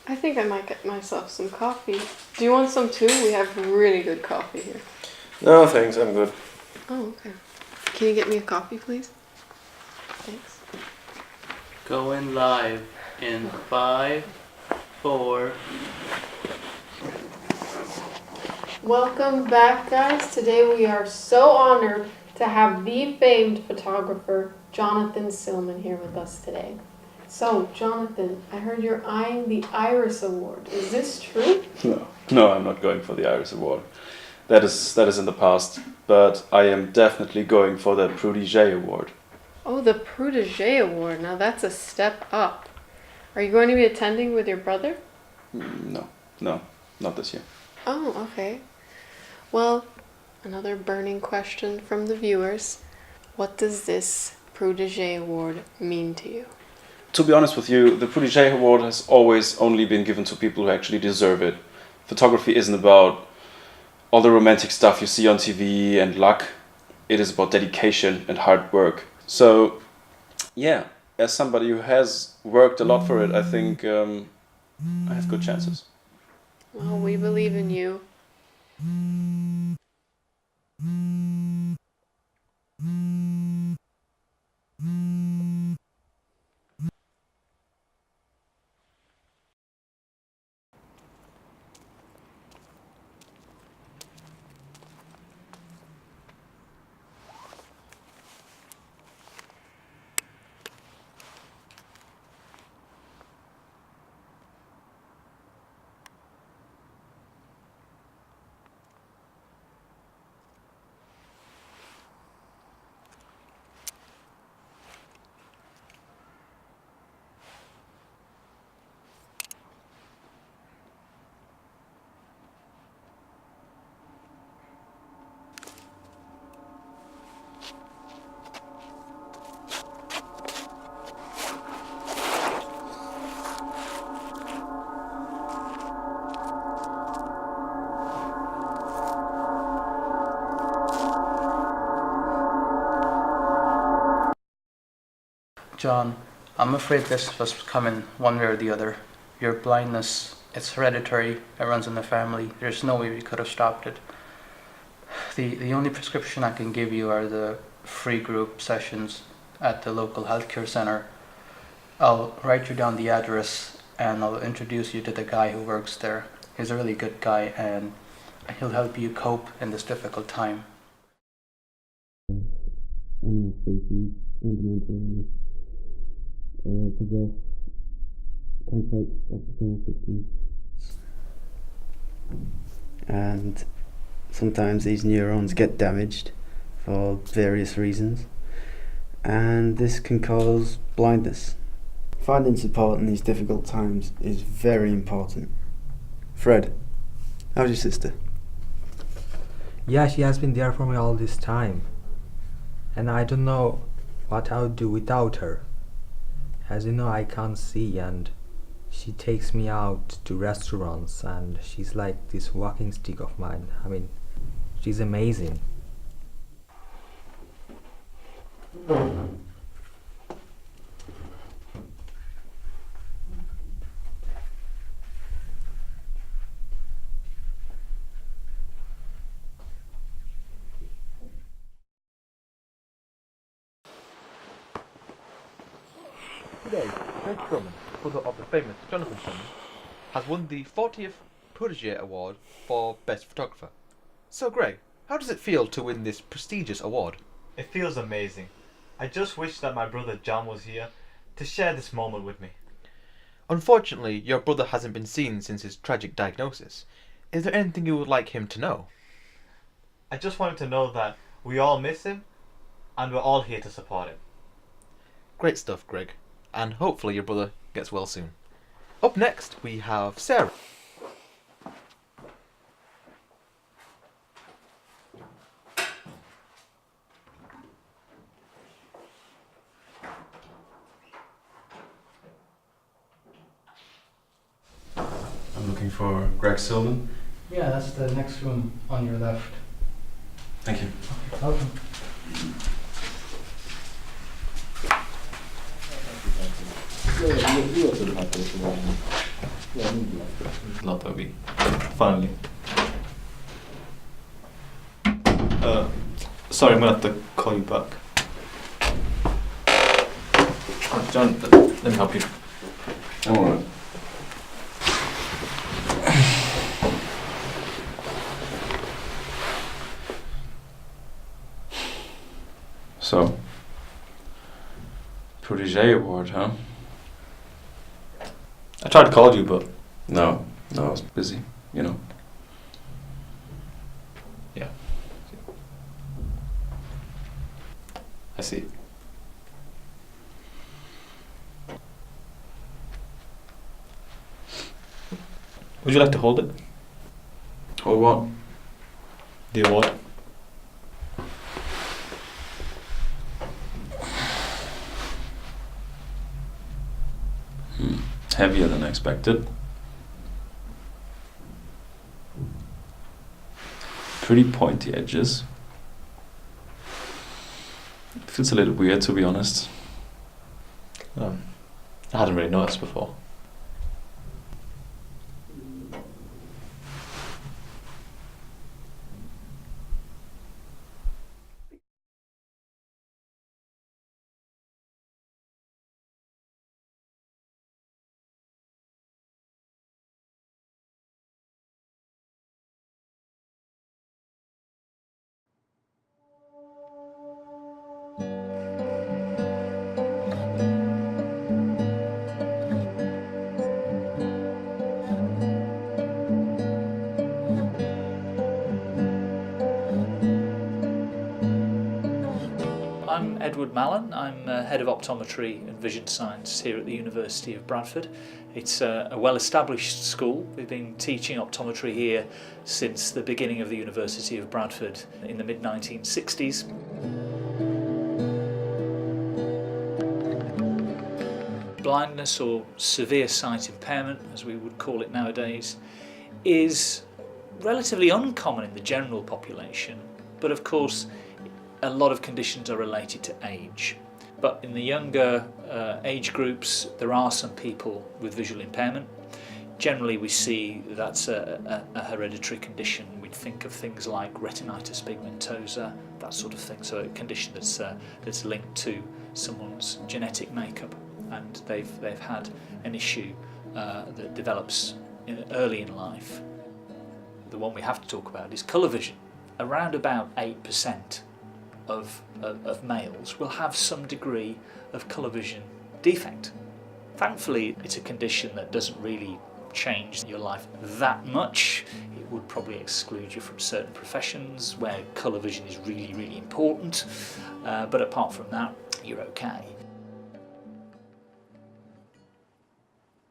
I think I might get myself some coffee. Do you want some too? We have really good coffee here. No, thanks, I'm good. Oh, okay. Can you get me a coffee, please? Thanks. Going live in 5, 4. Welcome back, guys. Today we are so honored to have the famed photographer Johnathan Silman here with us today. So, Johnathan, I heard you're eyeing the Iris Award. Is this true? No, I'm not going for the Iris Award. That is in the past. But I am definitely going for the Protégé Award. Oh, the Protégé Award. Now that's a step up. Are you going to be attending with your brother? No, not this year. Oh, okay. Well, another burning question from the viewers. What does this Protégé Award mean to you? To be honest with you, the Protégé Award has always only been given to people who actually deserve it. Photography isn't about all the romantic stuff you see on TV and luck. It is about dedication and hard work. So, yeah, as somebody who has worked a lot for it, I think I have good chances. Well, we believe in you. John, I'm afraid this was coming one way or the other. Your blindness, it's hereditary, it runs in the family. There's no way we could have stopped it. The only prescription I can give you are the free group sessions at the local healthcare center. I'll write you down the address and I'll introduce you to the guy who works there. He's a really good guy and he'll help you cope in this difficult time. Animal species fundamentally possess complex optical systems, and sometimes these neurons get damaged for various reasons, and this can cause blindness. Finding support in these difficult times is very important. Fred, how's your sister? Yeah, she has been there for me all this time. And I don't know what I would do without her. As you know, I can't see, and she takes me out to restaurants, and she's like this walking stick of mine. I mean, she's amazing. Today, Greg Silman, brother of the famous Johnathan Silman, has won the 40th Protégé Award for Best Photographer. So Greg, how does it feel to win this prestigious award? It feels amazing. I just wish that my brother John was here to share this moment with me. Unfortunately, your brother hasn't been seen since his tragic diagnosis. Is there anything you would like him to know? I just wanted to know that we all miss him and we're all here to support him. Great stuff, Greg. And hopefully your brother gets well soon. Up next, we have Sarah. I'm looking for Greg Silman. Yeah, that's the next room on your left. Thank you. Okay, welcome. You also have this one. Glad Toby. Finally. Sorry, I'm gonna have to call you back. Oh, John, let me help you. I'm alright. So, Protégé Award, huh? I tried to call you, but No, I was busy, you know. yeah. I see. Would you like to hold it? Hold what? The award? Heavier than expected. Pretty pointy edges. Feels a little weird, to be honest. I hadn't really noticed before. I'm Edward Mallon. I'm Head of Optometry and Vision Science here at the University of Bradford. It's a well-established school. We've been teaching optometry here since the beginning of the University of Bradford in the mid-1960s. Blindness, or severe sight impairment, as we would call it nowadays, is relatively uncommon in the general population, but of course a lot of conditions are related to age. But in the younger age groups, there are some people with visual impairment. Generally we see that's a hereditary condition. We'd think of things like retinitis pigmentosa, that sort of thing, so a condition that's linked to someone's genetic makeup, and they've had an issue that develops early in life. The one we have to talk about is colour vision. Around about 8% of males will have some degree of colour vision defect. Thankfully, it's a condition that doesn't really change your life that much. It would probably exclude you from certain professions where colour vision is really, really important, but apart from that, you're okay.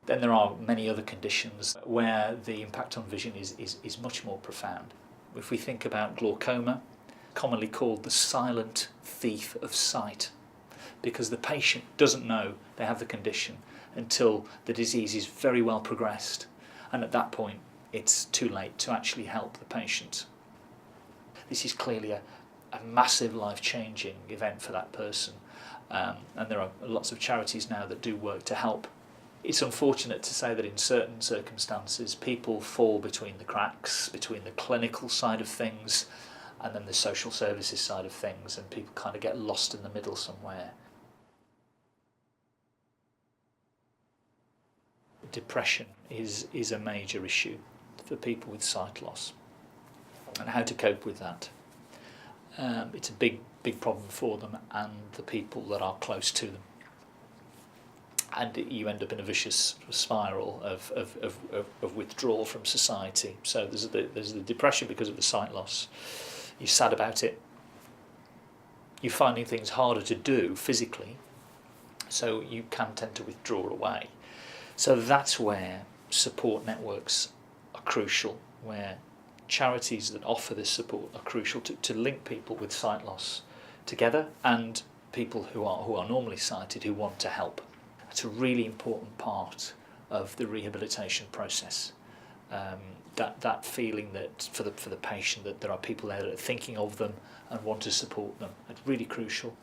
Then there are many other conditions where the impact on vision is much more profound. If we think about glaucoma, commonly called the silent thief of sight, because the patient doesn't know they have the condition until the disease is very well progressed, and at that point it's too late to actually help the patient. This is clearly a massive life-changing event for that person, and there are lots of charities now that do work to help. It's unfortunate to say that in certain circumstances people fall between the cracks, between the clinical side of things and then the social services side of things, and people kind of get lost in the middle somewhere. Depression is a major issue for people with sight loss, and how to cope with that. It's a big problem for them and the people that are close to them. And you end up in a vicious spiral of withdrawal from society. So there's the depression because of the sight loss. You're sad about it. You're finding things harder to do physically, so you can tend to withdraw away. So that's where support networks are crucial, where charities that offer this support are crucial to link people with sight loss together and people who are normally sighted who want to help. It's a really important part of the rehabilitation process. That feeling that for the patient that there are people there that are thinking of them and want to support them. It's really crucial.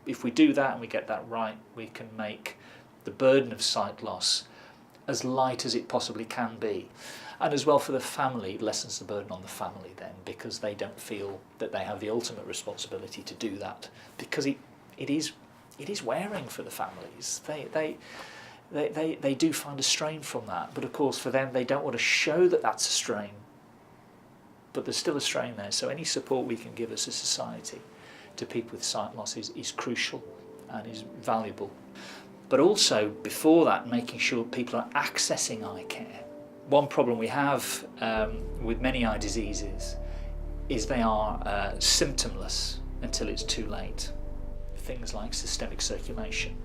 If we do that and we get that right, we can make the burden of sight loss as light as it possibly can be. And as well for the family, it lessens the burden on the family then, because they don't feel that they have the ultimate responsibility to do that, because it is wearing for the families. They do find a strain from that, but of course for them they don't want to show that that's a strain, but there's still a strain there. So any support we can give as a society to people with sight loss is crucial and is valuable. But also before that, making sure people are accessing eye care. One problem we have with many eye diseases is they are symptomless until it's too late. Things like systemic circulation,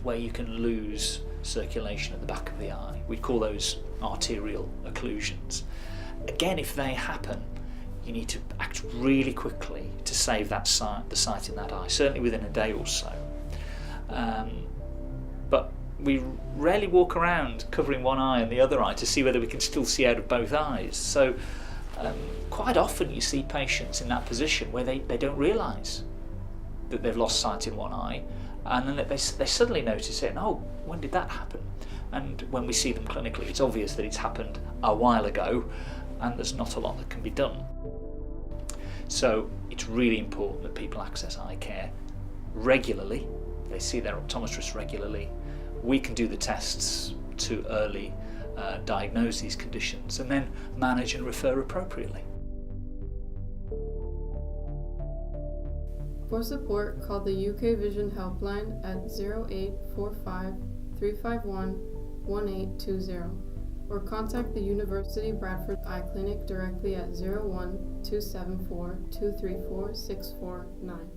where you can lose circulation at the back of the eye. We call those arterial occlusions. Again, if they happen, you need to act really quickly to save that the sight in that eye, certainly within a day or so. But we rarely walk around covering one eye and the other eye to see whether we can still see out of both eyes. So quite often you see patients in that position where they don't realise that they've lost sight in one eye, and then they suddenly notice it, and oh, when did that happen? And when we see them clinically, it's obvious that it's happened a while ago and there's not a lot that can be done. So it's really important that people access eye care regularly. They see their optometrist regularly. We can do the tests to early diagnose these conditions and then manage and refer appropriately. For support, call the UK Vision Helpline at 0845 351 1820 or contact the University Bradford Eye Clinic directly at 01 274 234 649.